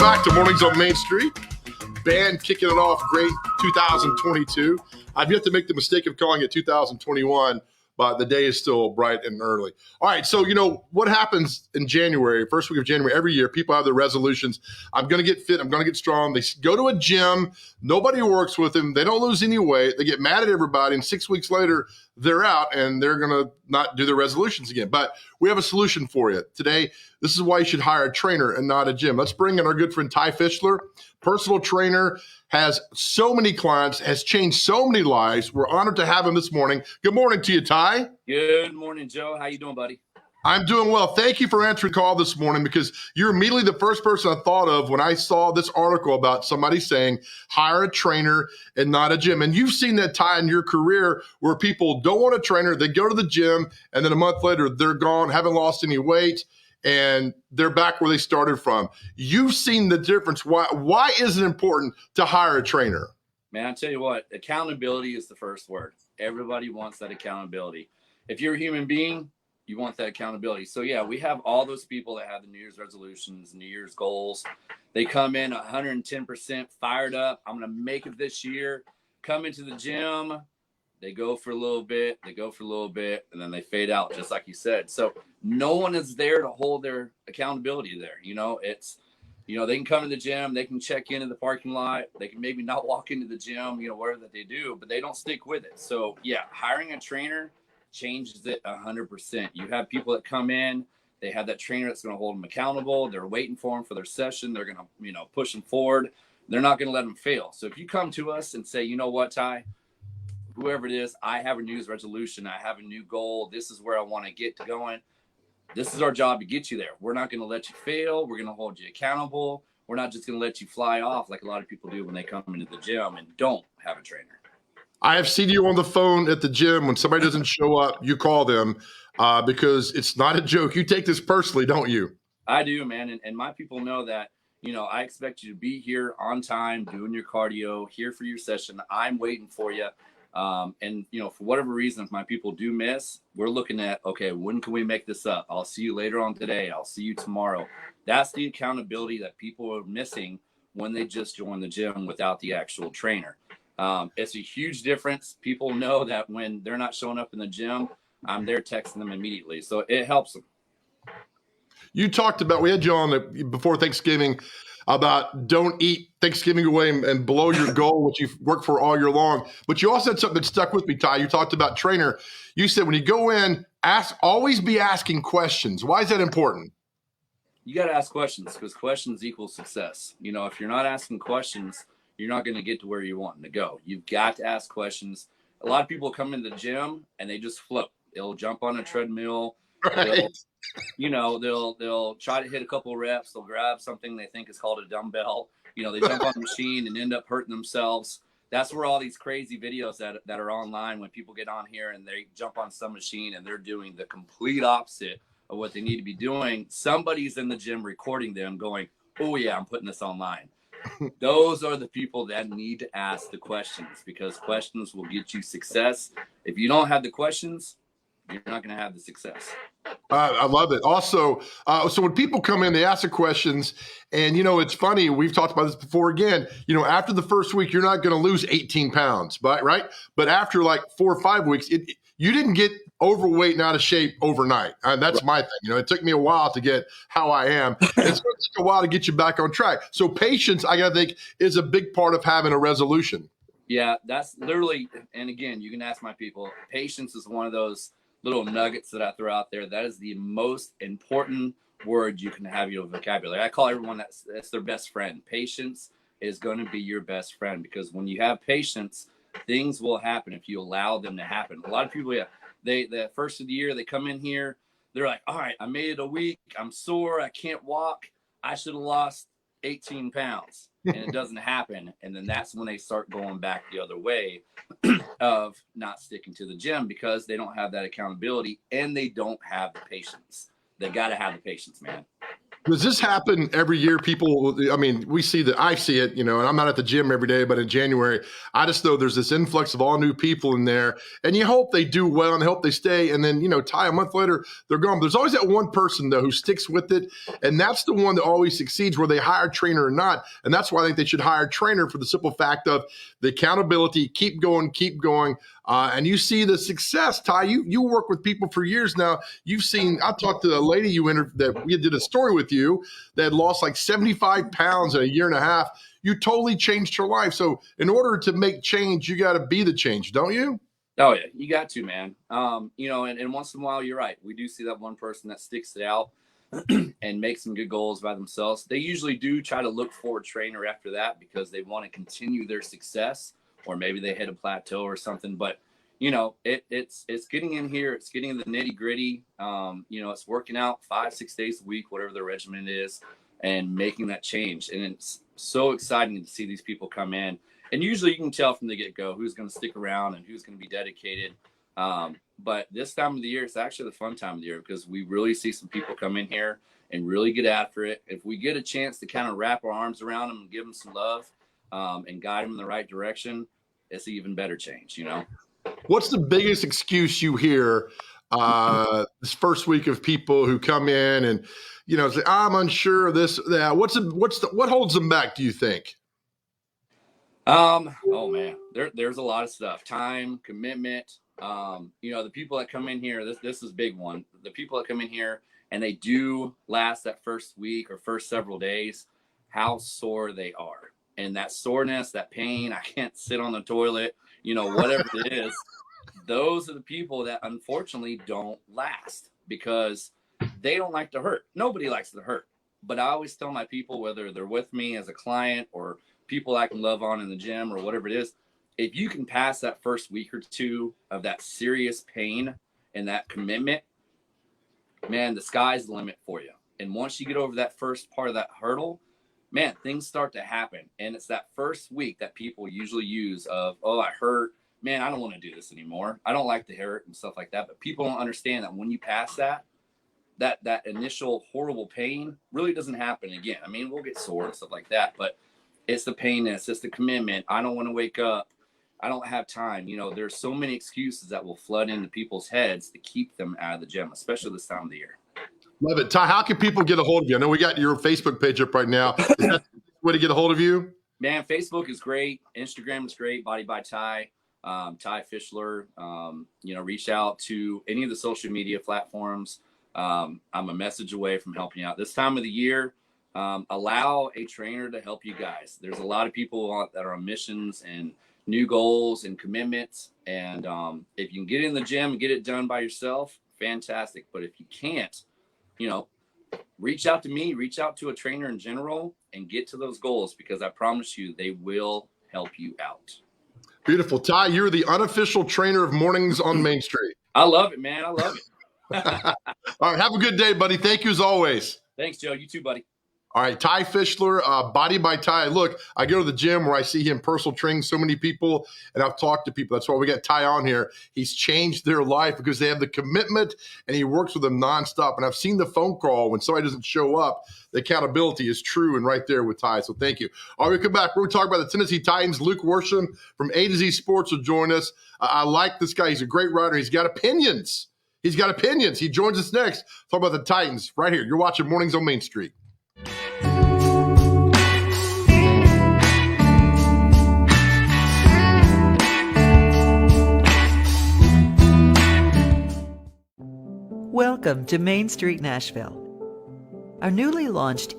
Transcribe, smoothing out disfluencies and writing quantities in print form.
back to Mornings on Main Street. Band kicking it off great 2022. I've yet to make the mistake of calling it 2021, but the day is still bright and early. All right, so you know what happens in January, first week of January, every year, people have their resolutions. I'm going to get fit. I'm going to get strong. They go to a gym. Nobody works with them. They don't lose any weight. They get mad at everybody, and 6 weeks later, they're out, and they're going to not do their resolutions again. But we have a solution for you. Today, this is why you should hire a trainer and not a gym. Let's bring in our good friend Ty Fishler, personal trainer, has so many clients, has changed so many lives. We're honored to have him this morning. Good morning to you, Ty. Good morning, Joe. How you doing, buddy? I'm doing well. Thank you for answering the call this morning because you're immediately the first person I thought of when I saw this article about somebody saying hire a trainer and not a gym. And you've seen that, Ty, in your career where people don't want a trainer, they go to the gym, and then a month later they're gone, haven't lost any weight, and they're back where they started from. You've seen the difference. Why is it important to hire a trainer? Man, I tell you what, accountability is the first word. Everybody wants that accountability. If you're a human being, you want that accountability. So yeah, we have all those people that have the New Year's resolutions, New Year's goals. They come in 110% fired up. I'm going to make it this year. Come into the gym. They go for a little bit, and then they fade out, just like you said. So no one is there to hold their accountability there. You know, they can come to the gym, they can check into the parking lot, they can maybe not walk into the gym, whatever that they do, but they don't stick with it. So yeah, hiring a trainer changes it 100%. You have people that come in, they have that trainer that's going to hold them accountable. They're waiting for them for their session. They're going to, push them forward. They're not going to let them fail. So if you come to us and say, you know what, Ty, whoever it is, I have a New Year's resolution. I have a new goal. This is where I want to get to going. This is our job to get you there. We're not going to let you fail. We're going to hold you accountable. We're not just going to let you fly off like a lot of people do when they come into the gym and don't have a trainer. I have seen you on the phone at the gym. When somebody doesn't show up, you call them because it's not a joke. You take this personally, don't you? I do, man. And my people know that, I expect you to be here on time, doing your cardio, here for your session. I'm waiting for you. And for whatever reason, if my people do miss, we're looking at, okay, when can we make this up? I'll see you later on today. I'll see you tomorrow. That's the accountability that people are missing when they just join the gym without the actual trainer. It's a huge difference. People know that when they're not showing up in the gym, I'm there texting them immediately. So it helps them. You talked about, we had you on before Thanksgiving about don't eat Thanksgiving away and below your goal, which you've worked for all year long. But you also said something that stuck with me, Ty. You talked about trainer. You said when you go in, always be asking questions. Why is that important? You got to ask questions because questions equal success. If you're not asking questions, you're not going to get to where you're wanting to go. You've got to ask questions. A lot of people come into the gym and they just float. They'll jump on a treadmill. Right. They'll try to hit a couple of reps. They'll grab something they think is called a dumbbell. They jump on the machine and end up hurting themselves. That's where all these crazy videos that are online when people get on here and they jump on some machine and they're doing the complete opposite of what they need to be doing. Somebody's in the gym recording them going, oh yeah, I'm putting this online. Those are the people that need to ask the questions because questions will get you success. If you don't have the questions, you're not going to have the success. I love it. Also, so when people come in, they ask the questions, and it's funny. We've talked about this before. Again, after the first week, you're not going to lose 18 pounds, right? But after like 4 or 5 weeks, you didn't get overweight and out of shape overnight. That's my thing. It took me a while to get how I am. It's going to take a while to get you back on track. So patience, I got to think, is a big part of having a resolution. Yeah, that's literally. And again, you can ask my people. Patience is one of those little nuggets that I throw out there. That is the most important word you can have in your vocabulary. I call everyone that's their best friend. Patience is going to be your best friend because when you have patience, things will happen if you allow them to happen. A lot of people, the first of the year, they come in here, they're like, all right, I made it a week. I'm sore. I can't walk. I should have lost 18 pounds. And it doesn't happen. And then that's when they start going back the other way of not sticking to the gym because they don't have that accountability and they don't have the patience. They got to have the patience, man. Does this happen every year? People, I mean, we see that, I see it, and I'm not at the gym every day, but in January, I just know there's this influx of all new people in there, and you hope they do well and hope they stay. And then, Ty, a month later, they're gone. But there's always that one person, though, who sticks with it. And that's the one that always succeeds, whether they hire a trainer or not. And that's why I think they should hire a trainer, for the simple fact of the accountability, keep going, keep going. And you see the success. Ty, you work with people for years now. You've seen, I talked to a lady you interviewed that we did a story with you that had lost like 75 pounds in a year and a half. You totally changed her life. So in order to make change, you got to be the change, don't you? Oh yeah, you got to, man. And once in a while, you're right. We do see that one person that sticks it out and makes some good goals by themselves. They usually do try to look for a trainer after that because they want to continue their success, or maybe they hit a plateau or something. But it's getting in here. It's getting in the nitty gritty. It's working out 5-6 days a week, whatever the regimen is, and making that change. And it's so exciting to see these people come in. And usually you can tell from the get-go who's going to stick around and who's going to be dedicated. But this time of the year, it's actually the fun time of the year because we really see some people come in here and really get after it. If we get a chance to kind of wrap our arms around them and give them some love and guide them in the right direction, it's an even better change, What's the biggest excuse you hear this first week of people who come in and, say, I'm unsure of this, that? What holds them back, do you think? Oh man, there's a lot of stuff. Time, commitment. The people that come in here, this is a big one. The people that come in here and they do last that first week or first several days, how sore they are. And that soreness, that pain, I can't sit on the toilet, whatever it is. Those are the people that unfortunately don't last because they don't like to hurt. Nobody likes to hurt. But I always tell my people, whether they're with me as a client or people I can love on in the gym or whatever it is, if you can pass that first week or two of that serious pain and that commitment, man, the sky's the limit for you. And once you get over that first part of that hurdle, man, things start to happen. And it's that first week that people usually use of, oh, I hurt. Man, I don't want to do this anymore. I don't like the hurt and stuff like that. But people don't understand that when you pass that initial horrible pain really doesn't happen again. I mean, we'll get sore and stuff like that, but it's the painness, it's the commitment. I don't want to wake up. I don't have time. There's so many excuses that will flood into people's heads to keep them out of the gym, especially this time of the year. Love it. Ty, how can people get a hold of you? I know we got your Facebook page up right now. Is that the way to get a hold of you? Man, Facebook is great. Instagram is great. Body by Ty, Ty Fishler. Reach out to any of the social media platforms. I'm a message away from helping you out. This time of the year, allow a trainer to help you guys. There's a lot of people that are on missions and new goals and commitments. And if you can get in the gym and get it done by yourself, fantastic. But if you can't, reach out to me, reach out to a trainer in general and get to those goals because I promise you they will help you out. Beautiful. Ty, you're the unofficial trainer of Mornings on Main Street. I love it, man. I love it. All right. Have a good day, buddy. Thank you as always. Thanks, Joe. You too, buddy. All right, Ty Fishler, Body by Ty. Look, I go to the gym where I see him personal training so many people, and I've talked to people. That's why we got Ty on here. He's changed their life because they have the commitment, and he works with them nonstop. And I've seen the phone call when somebody doesn't show up. The accountability is true and right there with Ty. So thank you. All right, we come back. We're going to talk about the Tennessee Titans. Luke Worsham from A to Z Sports will join us. I like this guy. He's a great writer. He's got opinions. He joins us next. Talk about the Titans right here. You're watching Mornings on Main Street. Welcome to Main Street Nashville. Our newly launched